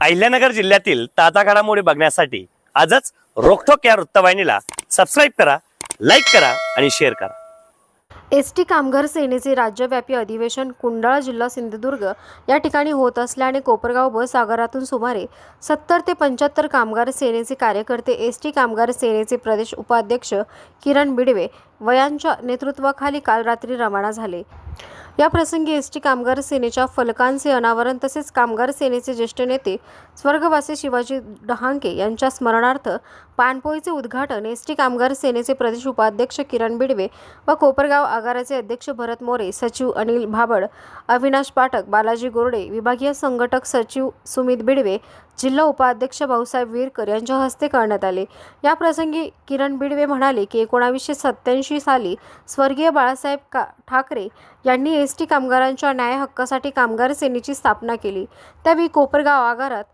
अहिल्यानगर जिल्ह्यातील ताजा घडामोडी बघण्यासाठी आजच रोखोक या वृत्तवाहिनीला सबस्क्राईब करा, लाईक करा आणि शेअर करा। एसटी कामगार सेनेचे राज्यव्यापी अधिवेशन कुंडाळा जिल्हा सिंधुदुर्ग या ठिकाणी होत असल्याने कोपरगाव बस आगारातून सुमारे 70 ते 75 कामगार सेनेचे कार्यकर्ते एसटी कामगार सेनेचे प्रदेश उपाध्यक्ष किरण बिडवे यांच्या नेतृत्वाखाली काल रात्री रवाना झाले। या प्रसंगी एसटी कामगार सेनेच्या फलकांचे अनावरण तसेच कामगार सेनेचे ज्येष्ठ नेते स्वर्गवासी शिवाजी डहांके यांच्या स्मरणार्थ पाणपोईचे उद्घाटन एसटी कामगार सेनेचे प्रदेश उपाध्यक्ष किरण बिडवे व कोपरगाव आगाराचे अध्यक्ष भरत मोरे, सचिव अनिल भाबड, अविनाश पाठक, बालाजी गोरडे, विभागीय संघटक सचिव सुमित बिडवे, जिल्हा उपाध्यक्ष भाऊसाहेब वीरकर यांच्या हस्ते करण्यात आले। या प्रसंगी किरण बिडवे म्हणाले की 1987 साली स्वर्गीय बाळासाहेब ठाकरे यांनी एसटी कामगारांच्या न्याय हक्कासाठी कामगार सेनेची स्थापना केली। त्यावेळी कोपरगाव आगारात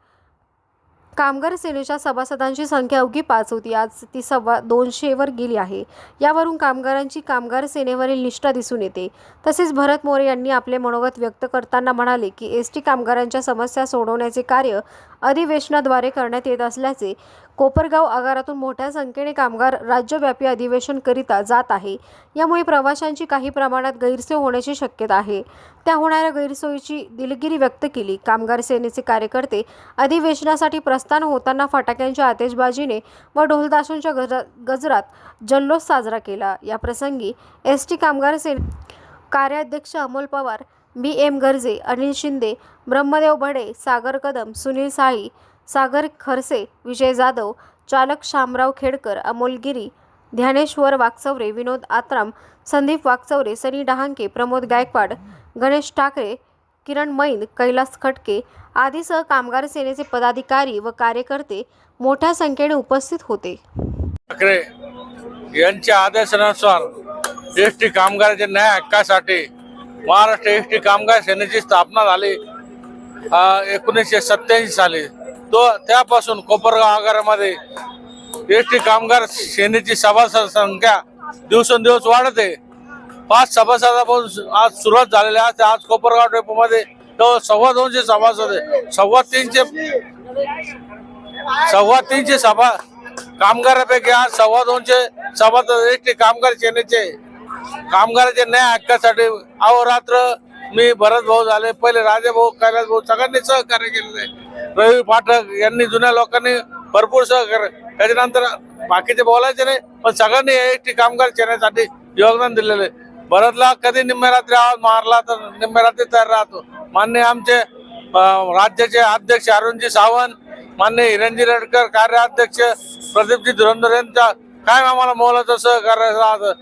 कामगार सेनेच्या सभासदांची संख्या अवघी 5 होती। आज ती 250 वर गेली आहे। यावरून कामगारांची कामगार सेनेवरील निष्ठा दिसून येते। तसेच भरत मोरे यांनी आपले मनोगत व्यक्त करताना म्हणाले की एसटी कामगारांच्या समस्या सोडवण्याचे कार्य अधिवेशनाद्वारे करण्यात येत असल्याचे, कोपरगाव आगारातून मोठ्या संख्येने कामगार राज्यव्यापी अधिवेशन करिता जात आहे। यामुळे प्रवाशांची काही प्रमाणात गैरसोय होण्याची शक्यता आहे। त्या होणाऱ्या गैरसोयीची दिलगिरी व्यक्त केली। कामगार सेनेचे कार्यकर्ते अधिवेशनासाठी प्रस्थान होताना फटाक्यांच्या आतिषबाजीने व ढोलताशांच्या गजरात जल्लोष साजरा केला। या प्रसंगी एसटी कामगार सेने कार्याध्यक्ष अमोल पवार, BM गर्जे, अनिल शिंदे, ब्रह्मदेव बडे, सागर कदम, सुनील साळी, सागर खरसे, विजय जाधव, चालक शामराव खेडकर, अमोल गिरी, ध्यानेश्वर वाकचौरे, विनोद आत्राम, संदीप वाकचौरे, सनी डहांके, प्रमोद गायकवाड, गणेश ठाकरे, किरण मैन, कैलास खटके आदीसह कामगार सेनेचे पदाधिकारी व कार्यकर्ते मोठ्या संख्येने उपस्थित होते। ठाकरे यांच्या आदेशानुसार एसटी कामगारांच्या न्याय हक्कासाठी महाराष्ट्र एसटी कामगार सेनेची स्थापना झाली 1987 साली। त्यापासून कोपरगाव आगारामध्ये एसटी कामगार सेनेची सभासद संख्या दिवसेंदिवस वाढते। 5 सभासदापासून आज सुरुवात झालेली आहे। आज कोपरगाव डेपोमध्ये 250 सभासद आहे। 350 सभा कामगारापैकी आज 250 सभासद एसटी कामगार सेनेचे कामगारांच्या न्याय हक्कासाठी अहोरात्र मी भरत भाऊ झाले, पहिले राजे भाऊ, कैलास भाऊ सगळ्यांनी सहकार्य केलेलं आहे। रवी पाठक यांनी जुन्या लोकांनी भरपूर सहकार्य, त्याच्यानंतर बाकीचे बोलायचे नाही पण सगळ्यांनी एसटी कामगार सेनेसाठी योगदान दिलेलं आहे। भरतला कधी निम्म्या रात्री आवाज मारला तर निम्म्या रात्री तयार राहतो। मान्य आमचे राज्याचे अध्यक्ष अरुणजी सावंत, मान्य हिरणजी रडकर, कार्याध्यक्ष प्रदीपजी धुरंधर यांचा काय आम्हाला मोलाचं सहकार्य राहतं।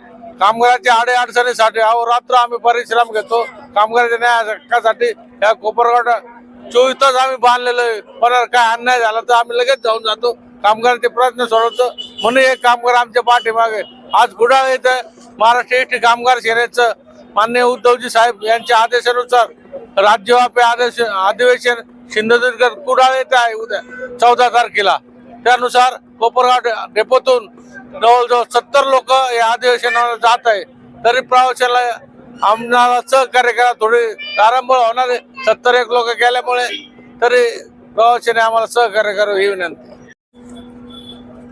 कामगारांच्या अडचणीसाठी अहोरात्र आम्ही परिश्रम घेतो। कामगारांच्या न्याय हक्कासाठी या कोपरगाव 24 तास आम्ही बांधलेलो आहे। पण काय अन्याय झाला तर आम्ही लगेच जाऊन जातो, कामगारांचे प्रश्न सोडवतो। म्हणून एक कामगार आमच्या पाठीमागे आज कुडाळ येथे महाराष्ट्र एसटी कामगार सेनेचं माननीय उद्धवजी साहेब यांच्या आदेशानुसार राज्यव्यापी अधिवेशन सिंधुदुर्ग कुडाळ येथे आहे उद्या 14 तारखेला। त्यानुसार कोपरगाव डेपोतून जवळजवळ 70 लोक या अधिवेशनाला जात आहे। तरी प्रवाशाला आम्हाला सहकार्य करा, थोडी तारंबळ होणार आहे। 71 लोक गेल्यामुळे तरी प्रवाशाने आम्हाला सहकार्य करावं ही विनंती।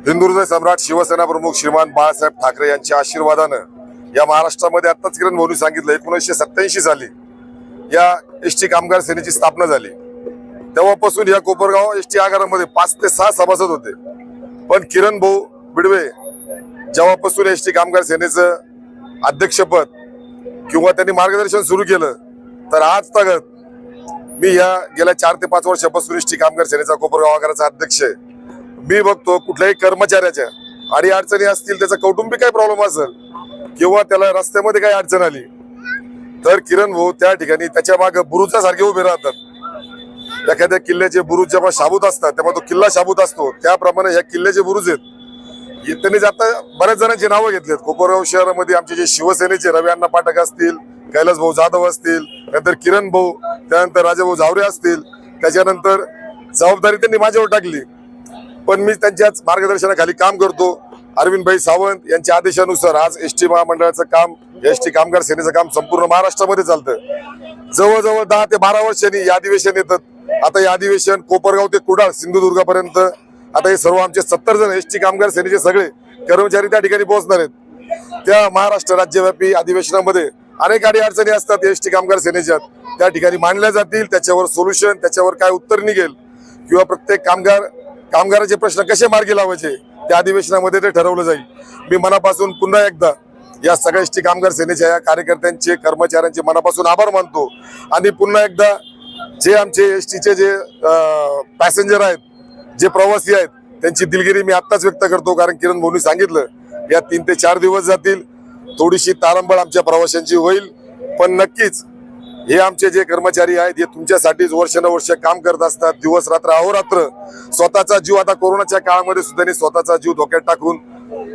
हिंदुहृदय सम्राट शिवसेना प्रमुख श्रीमान बाळासाहेब ठाकरे यांच्या आशीर्वादानं या महाराष्ट्रामध्ये आत्ताच किरण भाऊंनी सांगितलं 1987 साली या एसटी कामगार सेनेची स्थापना झाली। तेव्हापासून या कोपरगाव एसटी आगारामध्ये 5 ते 6 सभासद होते। पण किरण भाऊ बिडवे जेव्हापासून एसटी कामगार सेनेचं अध्यक्षपद किंवा त्यांनी मार्गदर्शन सुरू केलं तर आज तगत मी या गेल्या 4 ते 5 वर्षापासून एसटी कामगार सेनेचा कोपरगाव आगाराचा अध्यक्ष आहे। मी बघतो कुठल्याही कर्मचाऱ्याच्या अडचणी असतील, त्याचा कौटुंबिक काही प्रॉब्लेम असेल किंवा त्याला रस्त्यामध्ये काही अडचण आली तर किरण भाऊ त्या ठिकाणी त्याच्या मागे बुरुजासारखे उभे राहतात। एखाद्या किल्ल्याचे बुरुज जेव्हा शाबूत असतात तेव्हा तो किल्ला शाबूत असतो, त्याप्रमाणे ह्या किल्ल्याचे बुरुज आहेत। त्यांनी आता बऱ्याच जणांची नावं घेतलीत। कोपरगाव शहरामध्ये आमचे जे शिवसेनेचे रवी अण्णा पाठक असतील, कैलास भाऊ जाधव असतील, नंतर किरण भाऊ, त्यानंतर राजाभाऊ झावरे असतील, त्याच्यानंतर जबाबदारी त्यांनी माझ्यावर टाकली। पण मी त्यांच्याच मार्गदर्शनाखाली काम करतो। अरविंदभाई सावंत यांच्या आदेशानुसार आज एसटी महामंडळाचं काम, एसटी कामगार सेनेचं काम संपूर्ण महाराष्ट्रामध्ये चालतं। जवळजवळ 10 ते 12 वर्षांनी या अधिवेशन येतात। आता हे अधिवेशन कोपरगाव ते कुडाळ सिंधुदुर्गापर्यंत आता हे सर्व आमचे 70 जण एसटी कामगार सेनेचे सगळे कर्मचारी त्या ठिकाणी पोहोचणार आहेत। त्या महाराष्ट्र राज्यव्यापी अधिवेशनामध्ये अनेक अडचणी असतात एसटी कामगार सेनेच्या, त्या ठिकाणी मांडल्या जातील, त्याच्यावर सोल्युशन, त्याच्यावर काय उत्तर निघेल किंवा प्रत्येक कामगाराचे प्रश्न कसे मार्गी लावायचे त्या अधिवेशनामध्ये ते ठरवलं जाईल। मी मनापासून पुन्हा एकदा या सगळ्या एसटी कामगार सेनेच्या या कार्यकर्त्यांचे कर्मचाऱ्यांचे मनापासून आभार मानतो आणि पुन्हा एकदा जे आमचे एसटीचे जे पॅसेंजर आहेत, जे प्रवासी आहेत, त्यांची दिलगिरी मी आत्ताच व्यक्त करतो, कारण किरण भाऊंनी सांगितलं या 3 ते 4 दिवस जातील, थोडीशी तारंबळ आमच्या प्रवाशांची होईल, पण नक्कीच हे आमचे जे कर्मचारी आहेत हे तुमच्यासाठीच वर्षानुवर्ष काम करत असतात, दिवस रात्र अहोरात्र स्वतःचा जीव, आता कोरोनाच्या काळामध्ये सुद्धा स्वतःचा जीव धोक्यात टाकून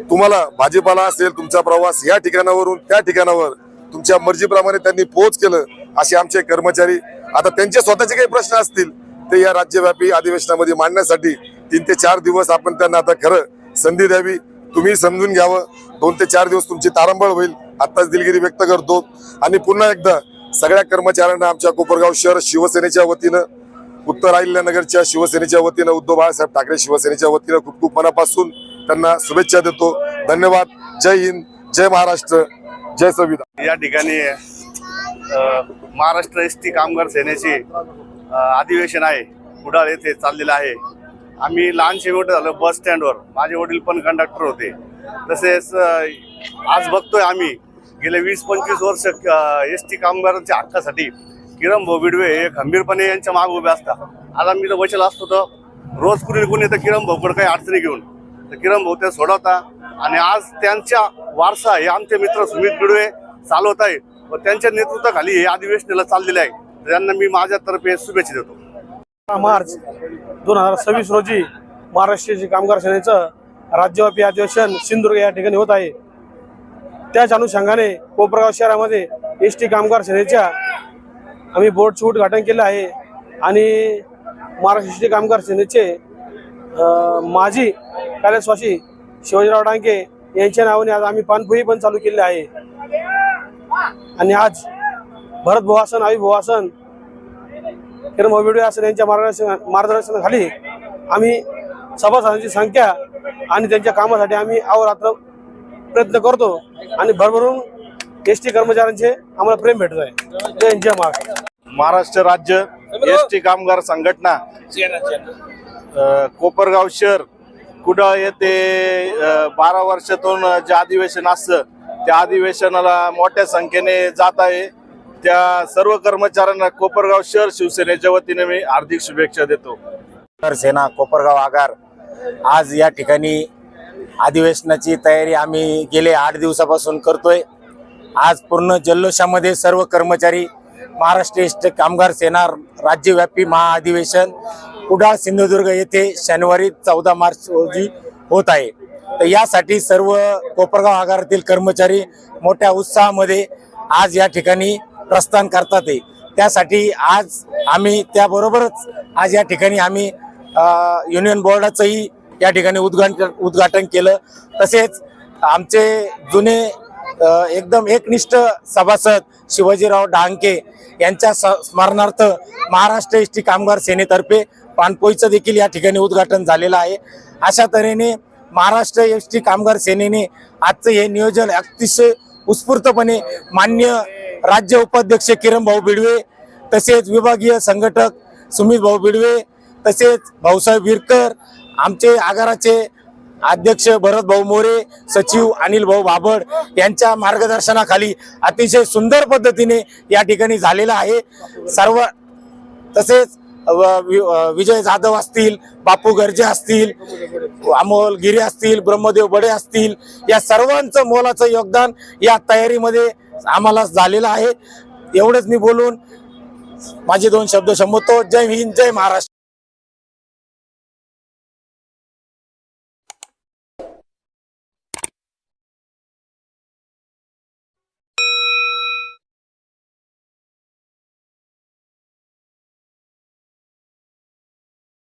तुम्हाला भाजीपाला असेल, तुमचा प्रवास या ठिकाणावरून त्या ठिकाणावर तुमच्या मर्जीप्रमाणे त्यांनी पोहोच केलं। असे आमचे कर्मचारी, आता त्यांचे स्वतःचे काही प्रश्न असतील ते या राज्यव्यापी अधिवेशनामध्ये मांडण्यासाठी 3 ते 4 दिवस आपण त्यांना आता खरं संधी द्यावी, तुम्ही समजून घ्यावं। 2 ते 4 दिवस तुमची तारंबळ होईल, आत्ताच दिलगिरी व्यक्त करतो आणि पुन्हा एकदा सगळ्या कर्मचाऱ्यांना आमच्या कोपरगाव शहर शिवसेनेच्या वतीनं, उत्तर अहिल्यानगरच्या शिवसेनेच्या वतीनं, उद्धव बाळासाहेब ठाकरे शिवसेनेच्या वतीनं खूप खूप मनापासून त्यांना शुभेच्छा देतो। धन्यवाद। जय हिंद, जय महाराष्ट्र, जय संविधान। या ठिकाणी महाराष्ट्र एसटी कामगार सेनेचे अधिवेशन आहे, कुडाळ येथे चाललेलं आहे। आम्ही लहानशे मोठे झालो बस स्टँडवर, माझे वडील पण कंडक्टर होते। तसेच आज बघतोय आम्ही गेले 20-25 वर्ष एसटी कामगारांच्या हक्कासाठी किरण भाऊ बिडवे हे खंबीरपणे यांच्या मागे उभे असतात। आज आम्ही तर बसलो असतो तर रोज कुणी तर किरण भाऊकडे काही अडचणी घेऊन तर किरण भाऊ ते सोडवता आणि आज त्यांच्या वारसा हे आमचे मित्र सुमित बिडवे चालवत आहे व त्यांच्या नेतृत्वाखाली हे अधिवेशनाला चाललेले आहे। त्यांना मी माझ्यातर्फे शुभेच्छा देतो। मार्च 2026 रोजी महाराष्ट्र कामगार सेनेचं राज्यव्यापी अधिवेशन सिंधुदुर्ग या ठिकाणी होत आहे। त्याच अनुषंगाने कोपरगाव शहरामध्ये एसटी कामगार सेनेच्या आम्ही बोर्डचे उद्घाटन केलं आहे आणि महाराष्ट्र एसटी कामगार सेनेचे माजी कैलासवासी शिवाजीराव डांगे यांच्या नावाने आज आम्ही पानपोई पण चालू केले आहे आणि आज भरत भाऊ आसन, आयुष भाऊ आसन, किरण भाऊ बिडवे आसन यांच्या मार्गदर्शनाखाली आम्ही सभासदांची संख्या आणि त्यांच्या कामासाठी आम्ही अहोरात्र प्रयत्न करतो आणि भरभरून एसटी कर्मचाऱ्यांचे आम्हाला प्रेम भेटत आहे। जय हिंद, जय महाराष्ट्र। महाराष्ट्र राज्य एसटी कामगार संघटना कोपरगाव शहर कुडाळ येथे 12 वर्षातून जे अधिवेशन असतं त्या अधिवेशनाला मोठ्या संख्येने जात आहे। त्या सर्व कर्मचाऱ्यांना कोपरगाव शहर शिवसेनेच्या वतीने मी हार्दिक शुभेच्छा देतो। सेना कोपरगाव आगार आज या ठिकाणी अधिवेशनाची तयारी आम्ही गेले 8 दिवसापासून करतोय। आज पूर्ण जल्लोषामध्ये सर्व कर्मचारी महाराष्ट्र एसटी कामगार सेना राज्यव्यापी महाअधिवेशन कुडाळ सिंधुदुर्ग येथे शनिवारी 14 मार्च रोजी होत आहे। तर यासाठी सर्व कोपरगाव आगारातील कर्मचारी मोठ्या उत्साहामध्ये आज या ठिकाणी प्रस्थान करतात। त्यासाठी आज आम्ही त्याबरोबरच आज या ठिकाणी आम्ही युनियन बोर्डाचंही या ठिकाणी उद्घाटन केलं। तसेच आमचे जुने एकदम एकनिष्ठ सभासद शिवाजीराव डांगे यांच्या स्मरणार्थ महाराष्ट्र एसटी कामगार सेनेतर्फे पानपोईचं देखील या ठिकाणी उद्घाटन झालेलं आहे। अशा तऱ्हेने महाराष्ट्र एसटी कामगार सेनेने आजचं हे नियोजन अतिशय उत्स्फूर्तपणे मान्य राज्य उपाध्यक्ष किरण भाऊ बिडवे, तसेच विभागीय संघटक सुमित भाऊ बिडवे, तसेच भाऊसाहेब विरकर, आमचे आगाराचे अध्यक्ष भरत भाऊ मोरे, सचिव अनिल भाऊ बाबड यांच्या मार्गदर्शनाखाली अतिशय सुंदर पद्धतीने या ठिकाणी झालेला आहे। सर्व तसेच विजय जाधव असतील, बापू गर्जे असतील, अमोल गिरे असतील, ब्रह्मदेव बडे असतील, या सर्वांचं मोलाचं योगदान या तयारीमध्ये आम्हाला झालेलं आहे। एवढंच मी बोलून माझे 2 शब्द संबोधतो। जय हिंद, जय महाराष्ट्र।